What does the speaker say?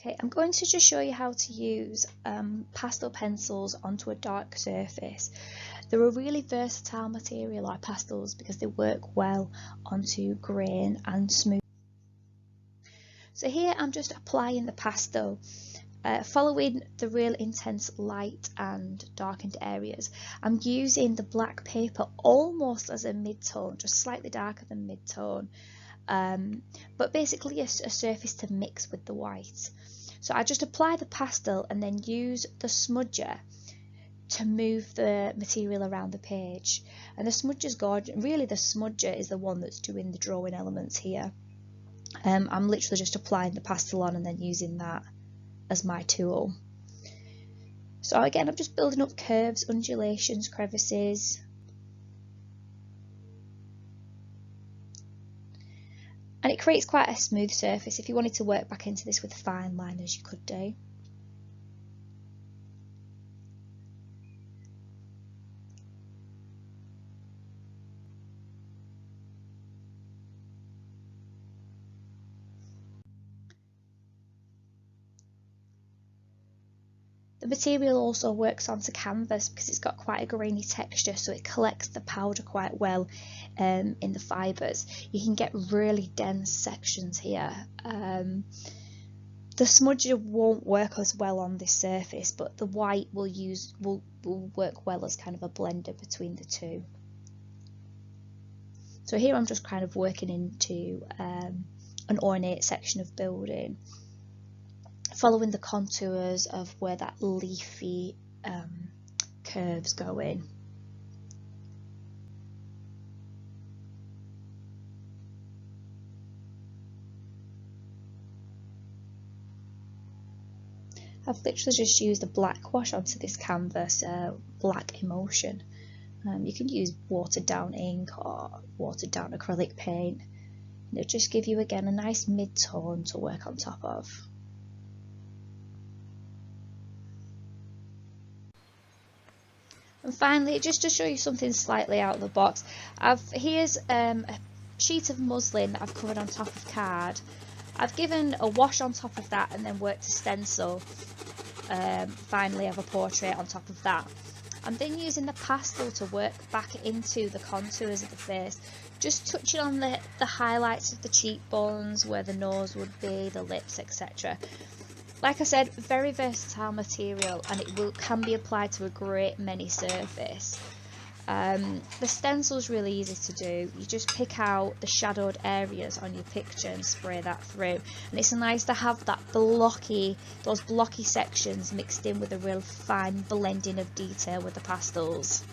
Okay, I'm going to just show you how to use pastel pencils onto a dark surface. They're a really versatile material, like pastels, because they work well onto grain and smooth. So here I'm just applying the pastel, following the real intense light and darkened areas. I'm using the black paper almost as a mid-tone, just slightly darker than mid-tone. But basically a surface to mix with the white. So I just apply the pastel and then use the smudger to move the material around the page. And the smudger's gorgeous. Really, the smudger is the one that's doing the drawing elements here. I'm literally just applying the pastel on and then using that as my tool. So again, I'm just building up curves, undulations, crevices. And it creates quite a smooth surface. If you wanted to work back into this with fine liners, you could do. The material also works onto canvas because it's got quite a grainy texture, so it collects the powder quite well in the fibres. You can get really dense sections here. The smudger won't work as well on this surface, but the white will work well as kind of a blender between the two. So here I'm just kind of working into an ornate section of building, following the contours of where that leafy curves go in. I've literally just used a black wash onto this canvas, black emulsion. You can use watered down ink or watered down acrylic paint. It'll just give you again a nice mid-tone to work on top of. And finally, just to show you something slightly out of the box, here's a sheet of muslin that I've covered on top of card. I've given a wash on top of that and then worked a stencil. Finally, I have a portrait on top of that. I'm then using the pastel to work back into the contours of the face, just touching on the highlights of the cheekbones, where the nose would be, the lips, etc. Like I said, very versatile material, and it can be applied to a great many surface. The stencil's really easy to do. You just pick out the shadowed areas on your picture and spray that through. And it's nice to have those blocky sections mixed in with a real fine blending of detail with the pastels.